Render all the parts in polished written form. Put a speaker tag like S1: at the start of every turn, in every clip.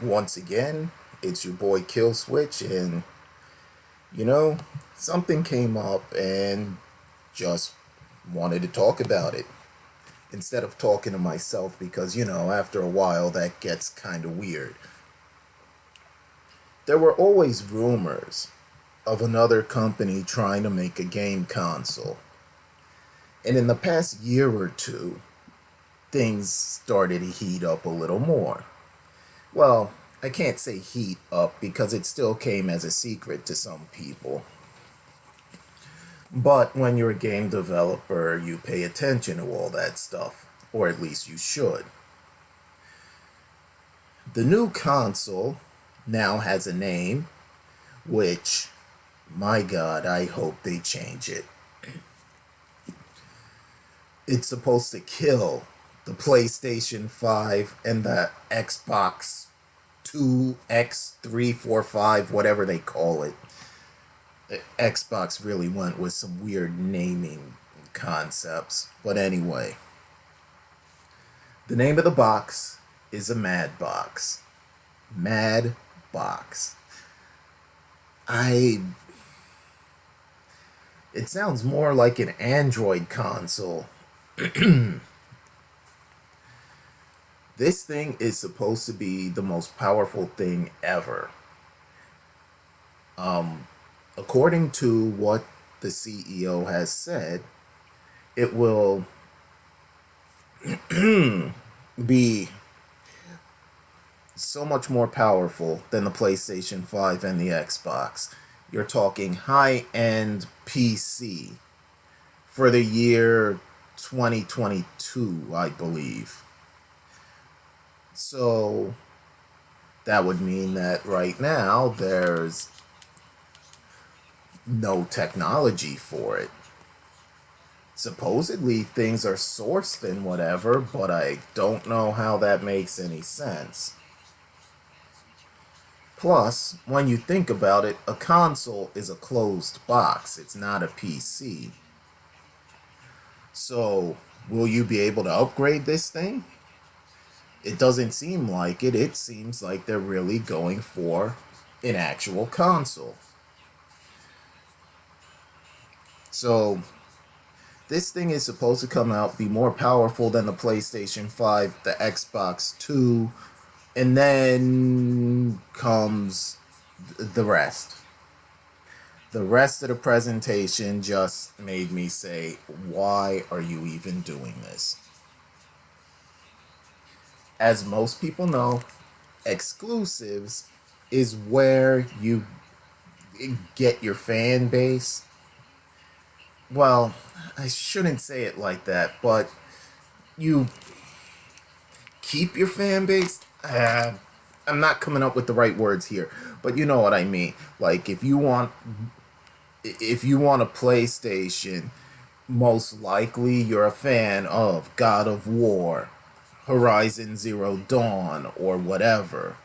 S1: Once again, it's your boy Kill Switch, and you know, something came up and just wanted to talk about it instead of talking to myself because, after a while that gets kind of weird. There were always rumors of another company trying to make a game console, and in the past year or two, things started to heat up a little more. Well, I can't say heat up because it still came as a secret to some people. But when you're a game developer, you pay attention to all that stuff, or at least you should. The new console now has a name, which, my god, I hope they change it. It's supposed to kill the PlayStation 5 and the Xbox 2, X345, whatever they call it. Xbox really went with some weird naming concepts. But anyway, the name of the box is a Mad Box. Mad Box. I. It sounds more like an Android console. This thing is supposed to be the most powerful thing ever. According to what the CEO has said, it will be so much more powerful than the PlayStation 5 and the Xbox. You're talking high-end PC for the year 2022, I believe. So that would mean that right now there's no technology for it. Supposedly things are sourced and whatever, but I don't know how that makes any sense. Plus, when you think about it, a console is a closed box. It's not a PC. So, will you be able to upgrade this thing? It doesn't seem like it. It seems like they're really going for an actual console. So, this thing is supposed to come out, be more powerful than the PlayStation 5, the Xbox 2, and then comes the rest. The rest of the presentation just made me say, why are you even doing this? As most people know, exclusives is where you get your fan base. Well, I shouldn't say it like that, but you keep your fan base. I'm not coming up with the right words here, but you know what I mean. Like if you want a PlayStation, most likely you're a fan of God of War, Horizon Zero Dawn, or whatever.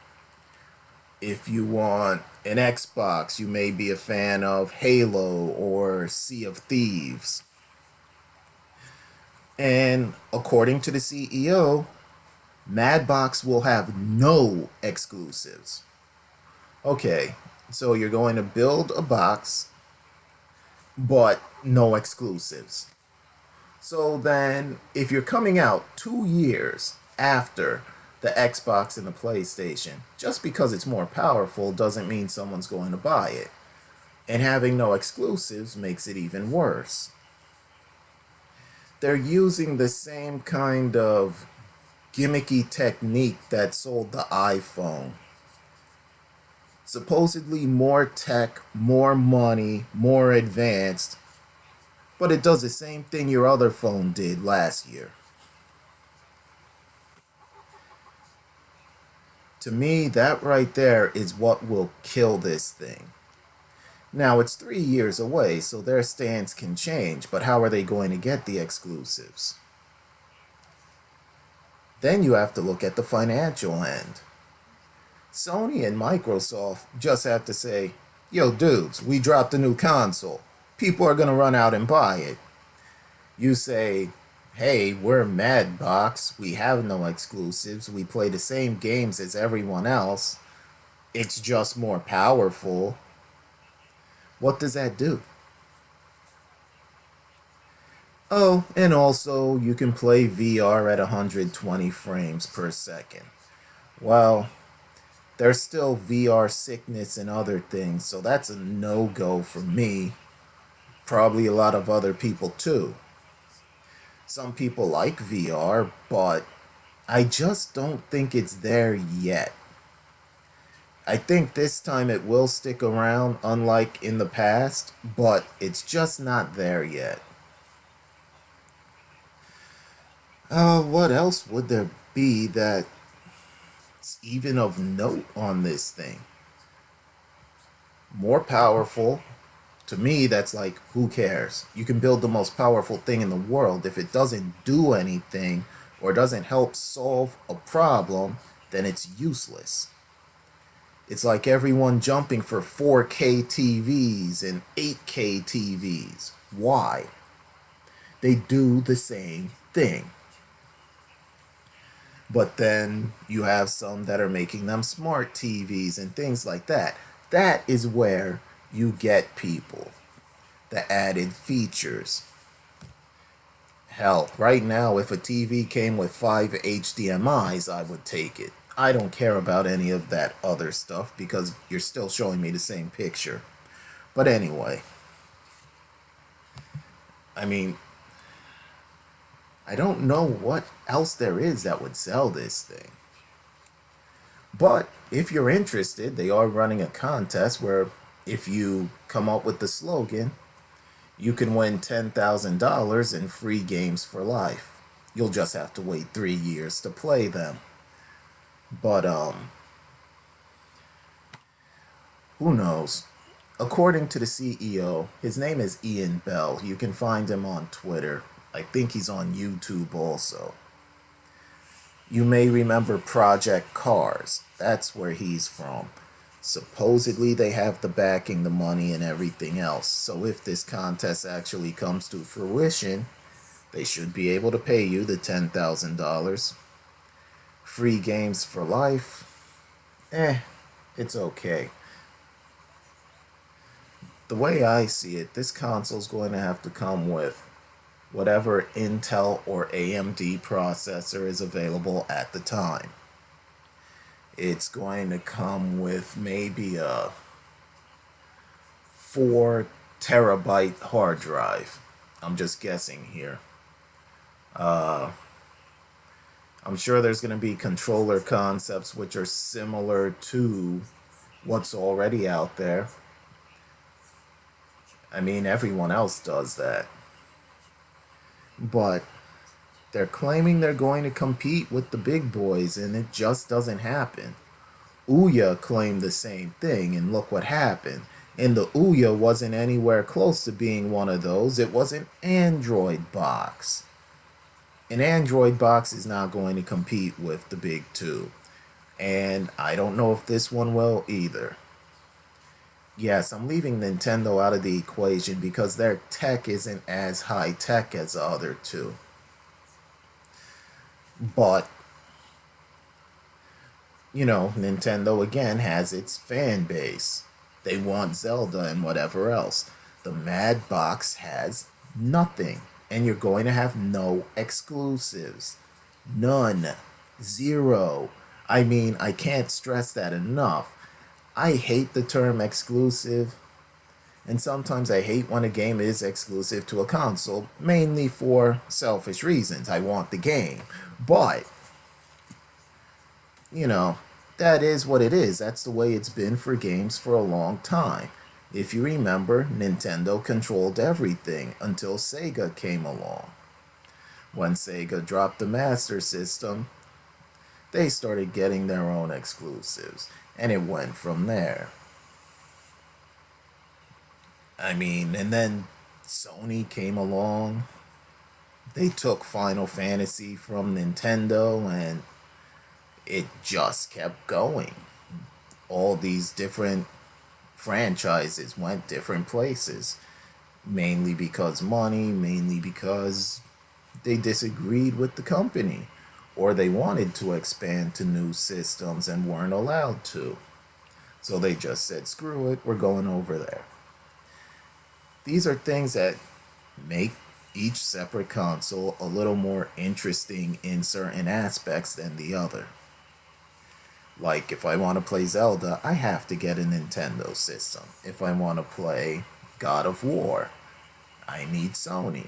S1: If you want an Xbox, you may be a fan of Halo or Sea of Thieves. And according to the CEO, Madbox will have no exclusives. Okay, so you're going to build a box, but no exclusives. So then, if you're coming out 2 years after the Xbox and the PlayStation, just because it's more powerful doesn't mean someone's going to buy it. And having no exclusives makes it even worse. They're using the same kind of gimmicky technique that sold the iPhone. Supposedly more tech, more money, more advanced, but it does the same thing your other phone did last year. To me, that right there is what will kill this thing. Now, it's 3 years away, so their stance can change, but how are they going to get the exclusives? Then you have to look at the financial end. Sony and Microsoft just have to say, yo, dudes, we dropped a new console. People are going to run out and buy it. You say, hey, we're Madbox, we have no exclusives, we play the same games as everyone else, it's just more powerful. What does that do? Oh, and also you can play VR at 120 frames per second. Well, there's still VR sickness and other things, so that's a no-go for me. Probably a lot of other people too. Some people like VR, but I just don't think it's there yet. I think this time it will stick around, unlike in the past, but it's just not there yet. What else would there be that's even of note on this thing? More powerful. To me, that's like, who cares? You can build the most powerful thing in the world. If it doesn't do anything or doesn't help solve a problem, then it's useless. It's like everyone jumping for 4K TVs and 8K TVs. Why? They do the same thing. But then you have some that are making them smart TVs and things like that. That is where you get people. The added features. Hell, right now, if a TV came with 5 HDMIs, I would take it. I don't care about any of that other stuff because you're still showing me the same picture. But anyway, I mean, I don't know what else there is that would sell this thing. But if you're interested, they are running a contest where if you come up with the slogan, you can win $10,000 in free games for life. You'll just have to wait 3 years to play them. But who knows? According to the CEO, his name is Ian Bell. You can find him on Twitter. I think he's on YouTube also. You may remember Project Cars. That's where he's from. Supposedly they have the backing, the money, and everything else. So if this contest actually comes to fruition, they should be able to pay you the $10,000. Free games for life. It's okay. The way I see it, this console's going to have to come with whatever Intel or AMD processor is available at the time. It's going to come with maybe a 4 terabyte hard drive. I'm just guessing here. I'm sure there's going to be controller concepts which are similar to what's already out there. I mean, everyone else does that. But they're claiming they're going to compete with the big boys, and it just doesn't happen. Ouya claimed the same thing, and look what happened. And the Ouya wasn't anywhere close to being one of those. It was an Android box. An Android box is not going to compete with the big two. And I don't know if this one will either. Yes, I'm leaving Nintendo out of the equation because their tech isn't as high tech as the other two. But, Nintendo again has its fan base. They want Zelda and whatever else. The Mad Box has nothing. And you're going to have no exclusives. None. Zero. I mean, I can't stress that enough. I hate the term exclusive. And sometimes I hate when a game is exclusive to a console, mainly for selfish reasons. I want the game. But, that is what it is. That's the way it's been for games for a long time. If you remember, Nintendo controlled everything until Sega came along. When Sega dropped the Master System, they started getting their own exclusives, and it went from there. I mean, and then Sony came along. They took Final Fantasy from Nintendo, and it just kept going. All these different franchises went different places, mainly because money, mainly because they disagreed with the company, or they wanted to expand to new systems and weren't allowed to. So they just said, screw it, we're going over there. These are things that make each separate console a little more interesting in certain aspects than the other. Like, if I want to play Zelda, I have to get a Nintendo system. If I want to play God of War, I need Sony.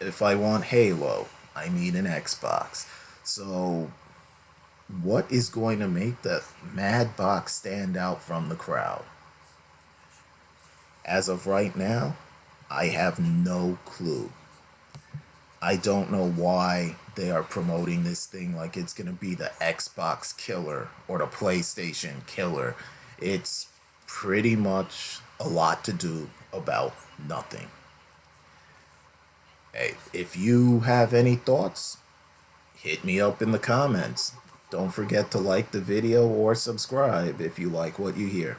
S1: If I want Halo, I need an Xbox. So, what is going to make the Mad Box stand out from the crowd? As of right now, I have no clue. I don't know why they are promoting this thing like it's going to be the Xbox killer or the PlayStation killer. It's pretty much a lot to do about nothing. Hey, if you have any thoughts, hit me up in the comments. Don't forget to like the video or subscribe if you like what you hear.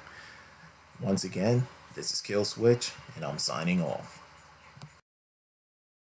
S1: Once again, this is Kill Switch, and I'm signing off.